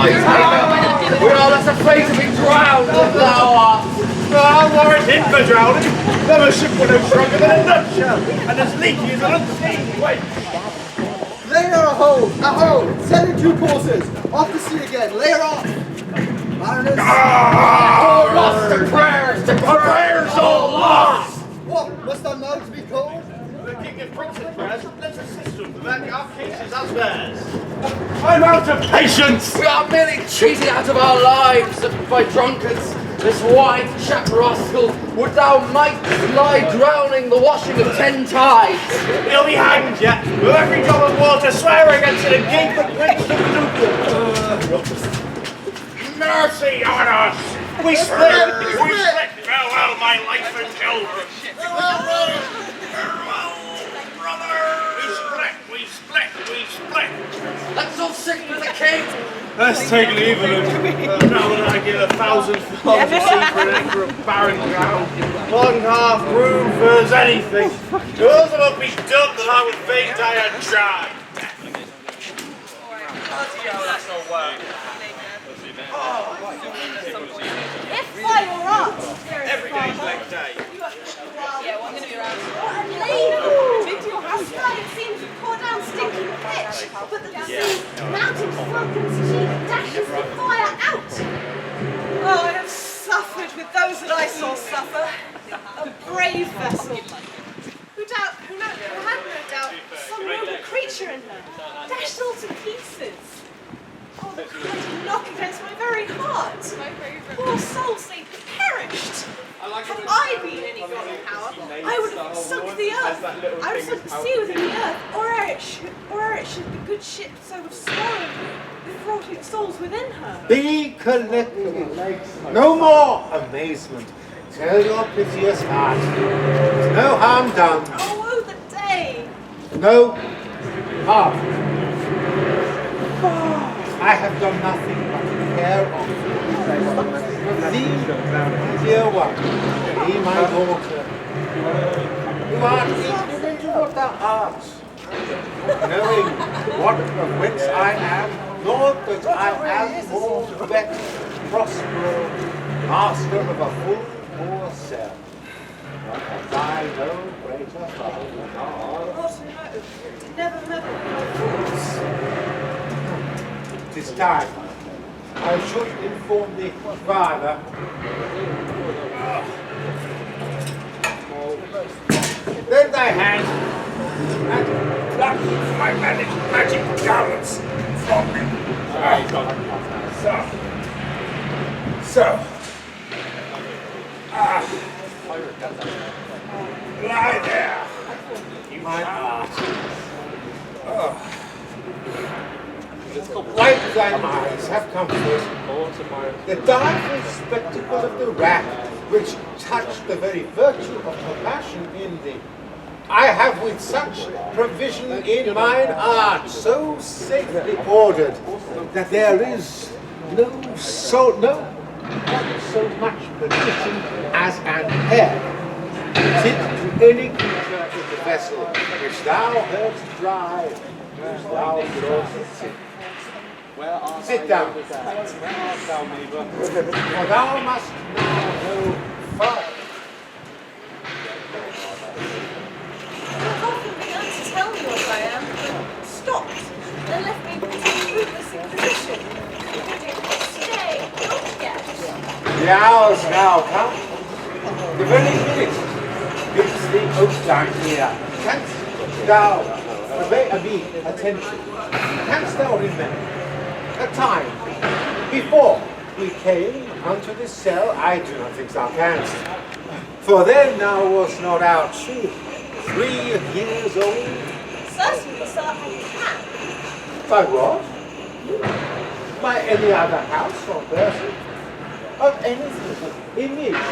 my tailor. We are less afraid to be drowned than thou art. I'll warrant him for drowning. Never ship were no stronger than a nutshell, and as leaky as an unseen wench. Lay her a-ho! Send in 2 courses! Off to sea again, lay her off! Mariners! All lost to prayers all lost! What, must our mouths be cold? The king of princes present, let's assist him to that our cases as theirs. I'm out of patience! We are merely cheated out of our lives by drunkards. This white chap rascal, would thou might lie drowning the washing of 10 tides? He'll be hanged yet, with every drop of water swearing against it agape and quenched the mercy on us! We split! Farewell, my life and children! Farewell, brother! We split! Let's all sing to the king! Let's take leave of him. Now that I give 1,000 florins a sea for an acre of barren ground, 1/2 room for anything. Yours will be done that I would think I had tried. That's not work. If I were up, Every day's leg day. yeah, well, I'm going to be around. What a leave! Our starting seems to pour down stinking pitch, but the sea, mountain falcon's cheek dashes the fire out. Oh, I have suffered with those that I saw suffer. A brave vessel. Who had no doubt some noble creature in her, dashed all to pieces. Oh, the mighty knock against my very heart. Poor souls, they perished. Had I been any god in power, I would have sunk the earth. I would have sunk the sea within the earth, or ere it should the good ship so have swallowed with rotting souls within her. Be collected. No more amazement. Tell your piteous heart. There's no harm done. Oh, woe the day! No harm. I have done nothing but care of thee, dear one, be my daughter. You are individual of the heart, knowing what of whence I am, nor that I am more better, prosperous, master of a full poor cell. And I no greater father than all. What no, never meddle with my thoughts. This time, I should inform the father. Lend thy hand and pluck my magic garments from me. So. Lie there, my heart. Wipe thine eyes, have comfort. The direful spectacle of the rack, which touched the very virtue of compassion in thee, I have with such provision in mine art so safely ordered that there is not so much permission as an hair fit to any creature in the vessel which thou heardst drive, which thou drawest sit. Sit down. For thou must now go further. You've often begun to tell me what I am, but stopped and left me moveless in position. Stay, not yet. The hour's now come. The very minute gives the oak down here. Canst thou obey me attention? Canst thou remember a time before we came unto this cell? I do not think thou canst. For then thou wast not out 3 years old. Certainly, sir, I can. By what? By any other house or person? Of anything, image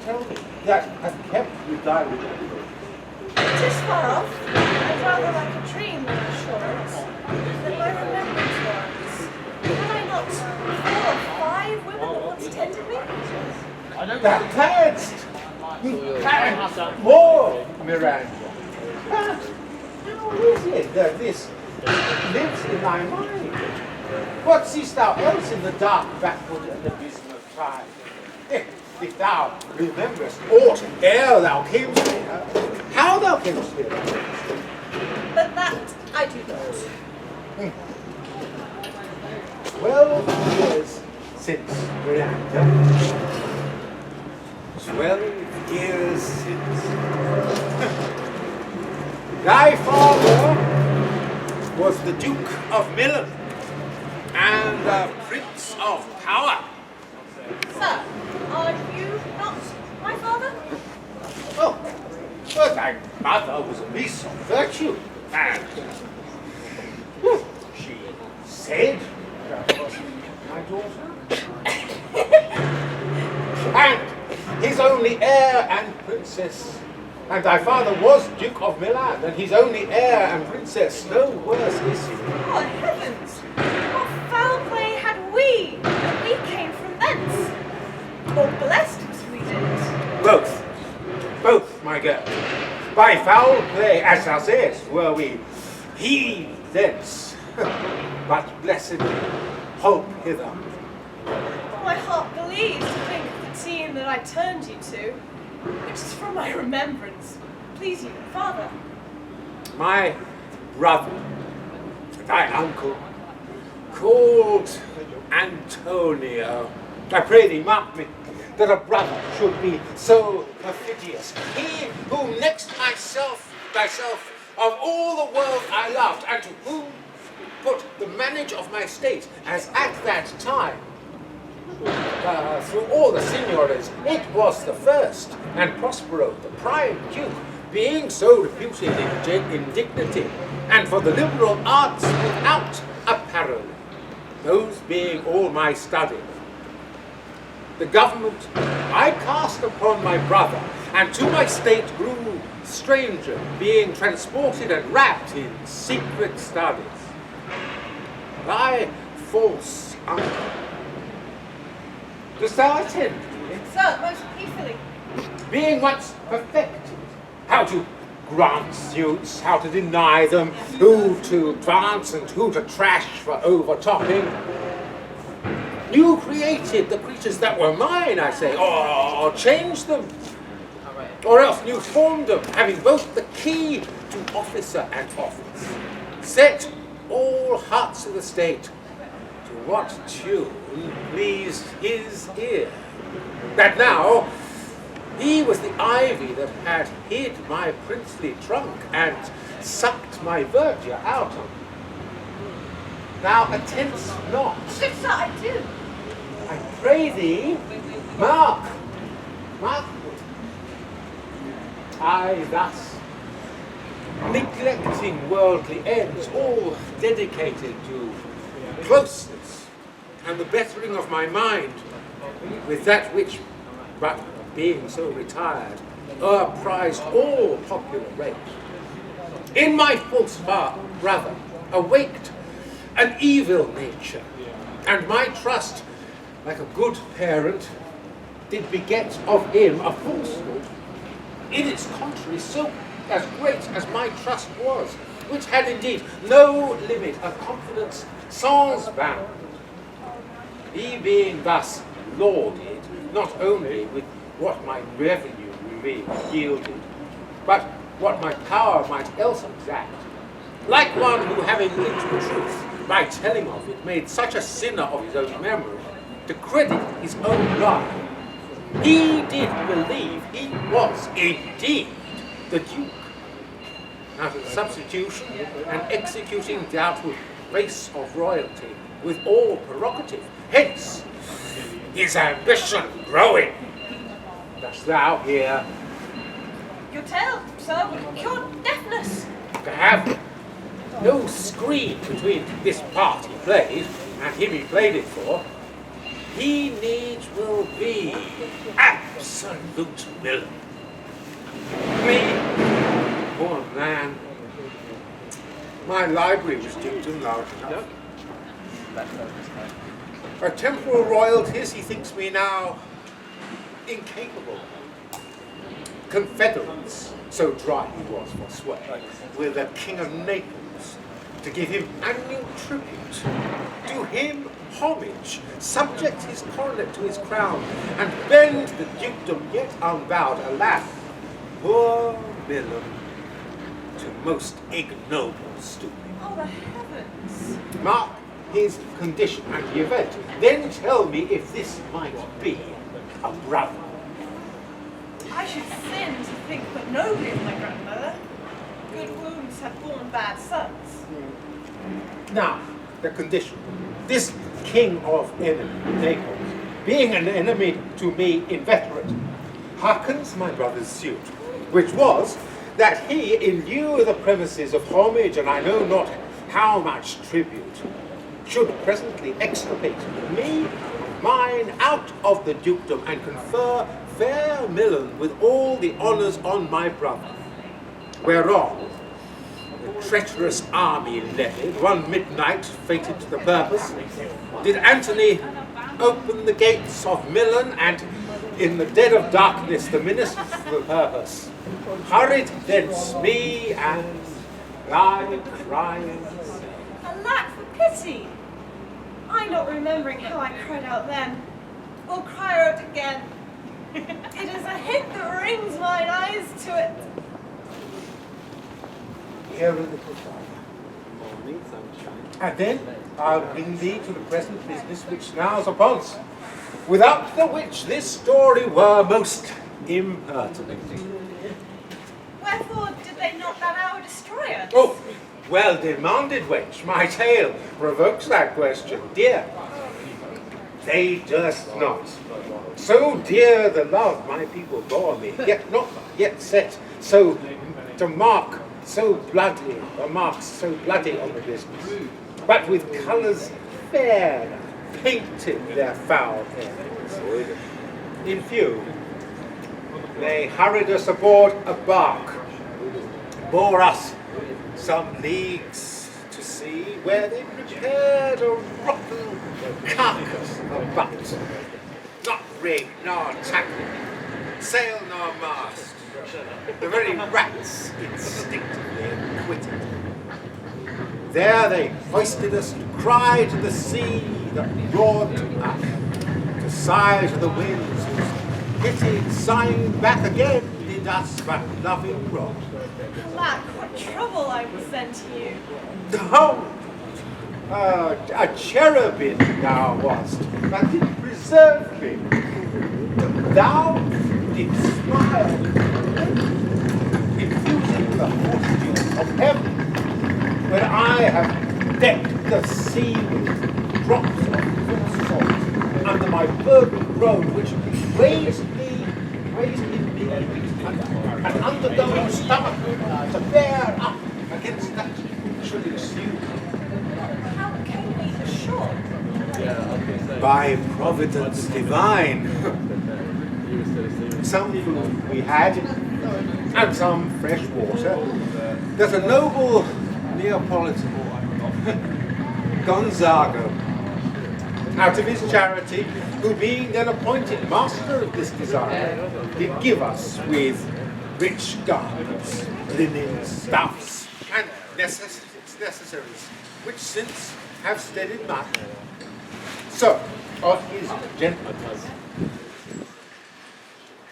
tell me, that has kept you dilate. It is far off. I'd rather like a dream than assurance that my remembrance was. Had I not 4 or 5 women that once tended me? Thou canst! You canst more, Miranda. But how is it that this lives in thy mind? What seest thou else in the dark backward and abysmal tide? If thou rememberest aught ere thou camest here, how thou camest here? But that I do not. 12 years since, Miranda. 12 years since. Thy father was the Duke of Milan and the Prince of Power. Sir, are you not my father? Oh, but thy mother was a niece of virtue, and she said that was my daughter. And his only heir and princess. And thy father was Duke of Milan, and his only heir and princess. No worse is he. Oh, heavens! What foul play had we that we came from thence? Or blessed as we did? Both. Both, my girl. By foul play, as thou sayest, were we heaved thence. But blessed hope hither. My heart bleeds to think of the team that I turned you to, which is from my remembrance. Please you, Father. My brother, thy uncle, called Antonio. I pray thee, mark me, that a brother should be so perfidious. He whom next thyself, of all the world I loved, and to whom put the manage of my state, as at that time, through all the signories, it was the first, and Prospero, the prime duke, being so reputed in dignity, and for the liberal arts without a parallel, those being all my study. The government I cast upon my brother, and to my state grew stranger, being transported and wrapped in secret studies. Thy false uncle. Dost thou attend to it? Sir, most peacefully. Being once perfected, how to grant suits, how to deny them, who to advance and who to trash for overtopping. You created the creatures that were mine, I say, or changed them, or else you formed them, having both the key to officer and office. Set all hearts of the state to what tune pleased his ear. That now he was the ivy that had hid my princely trunk and sucked my verdure out of me. Thou attendst not. Yes, sir, I do. I pray thee, mark. I thus, neglecting worldly ends, all dedicated to closeness and the bettering of my mind with that which, but being so retired, prized all popular rate. In my false brother awaked an evil nature, and my trust, like a good parent, did beget of him a falsehood, in its contrary so as great as my trust was, which had indeed no limit, a confidence sans bound. He being thus lauded, not only with what my revenue yielded, but what my power might else exact, like one who, having linked the truth, by telling of it, made such a sinner of his own memory, to credit his own lie. He did believe he was indeed the Duke, out of substitution and executing the outward race of royalty with all prerogative. Hence, his ambition growing. Dost thou hear? Your tale, sir, will cure deafness. To have no screen between this part he played and him he played it for, he needs will be absolute villain. Me, poor man, my library was deep and large enough. For temporal royalties, he thinks me now incapable. Confederates, so dry he was for sway, with the King of Naples, to give him annual tribute, do him homage, subject his coronet to his crown, and bend the dukedom yet unbowed, alas, poor Millen, to most ignoble stooping. Oh, the heavens! Mark his condition and the event, then tell me if this might be a brother. I should sin to think but nobly of my grandmother. Good wounds have borne bad sons. Now, the condition. This king of enemy, Naples, being an enemy to me inveterate, hearkens my brother's suit, which was that he, in lieu of the premises of homage, and I know not how much tribute, should presently extirpate me and mine out of the dukedom and confer fair Millen with all the honours on my brother. Whereon the treacherous army levied, one midnight fated to the purpose, did Antony open the gates of Millen, and in the dead of darkness the ministers for the purpose hurried thence me and thy crying. Alack for pity! I not remembering how I cried out then, will cry out again. It is a hint that rings mine eyes to it. Hear a little farther. And then I'll bring thee to the present business which now's upon us, without the which this story were most impertinent. Wherefore did they not that hour destroy us? Oh, well demanded, wench. My tale provokes that question, dear. They durst not. So dear the love my people bore me, yet not yet set so to mark so bloody, the marks so bloody on the business, but with colours fair, painted their foul heads. In few, they hurried us aboard a bark, bore us some leagues to sea, where they prepared a rotten carcass of butt, not rig nor tackle, sail nor mast. The very rats instinctively acquitted. There they hoisted us to cry to the sea that roared to us, to sigh to the winds whose pity sighing back again did us but loving rock. Alack, what trouble I was then to you. Oh, a cherubim thou wast, that did preserve me. Thou didst smile, infusing the fortitude of heaven, when I have decked the sea with drops of good salt under my burdened robe, which raised in me, and under those stomach to bear up against that should ensue. How came we ashore? By providence divine. Some food we had, and some fresh water, that a noble Neapolitan, Gonzago, out of his charity, who being then appointed master of this desire, did give us with rich garments, linen, stuffs, and necessaries, which since have steadied much. So, of his gentleness,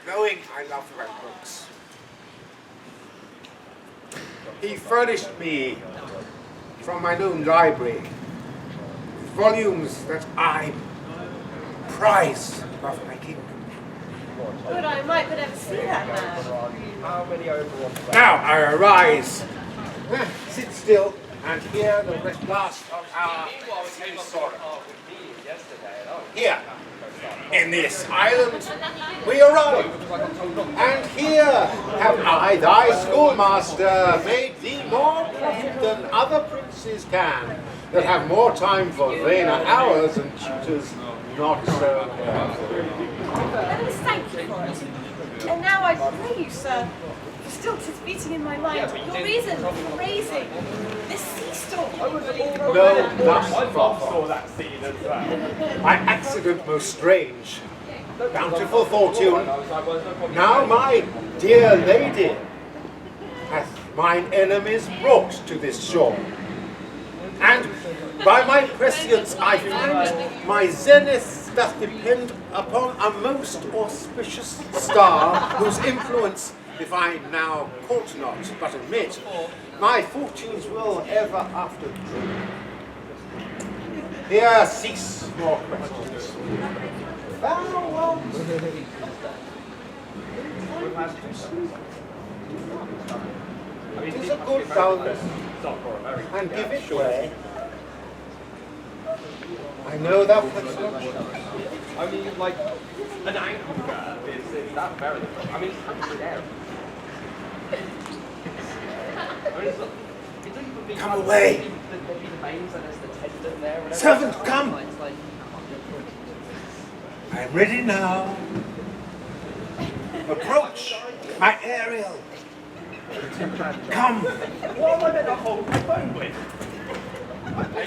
knowing I love well books, he furnished me from mine own library volumes that I prize above my kingdom. Would I might but ever see that man. Now I arise, sit still, and hear the last of our sorrow. Here, in this island, we arrive, and here have I, thy schoolmaster, made thee more profit than other princes can, that have more time for vainer hours and tutors not so careful. Let us thank you for it. And now I pray you, sir, for still 'tis beating in my mind, your reason for raising this sea storm. No, thus far. By accident most strange, bountiful fortune, now my dear lady hath mine enemies brought to this shore. By my prescience, I find my zenith doth depend upon a most auspicious star, whose influence, if I now court not, but admit, my fortunes will ever after dream. Here cease more questions. Farewell. It is a good boundless, and give it way. I know thou canst not choose. I mean, like, an anchor is that very. I mean, it's 100 air. I mean, it's not even big. Come away! Servant, come! I am ready now. Approach, my Ariel. Come! What am I meant to hold my phone with?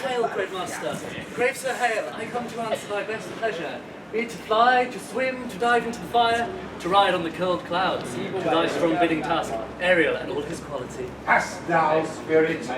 Hail, great master. Grave Sir Hail, I come to answer thy best pleasure. Be it to fly, to swim, to dive into the fire, to ride on the curled clouds, to thy strong bidding task, Ariel and all his quality. Hast thou, spirit,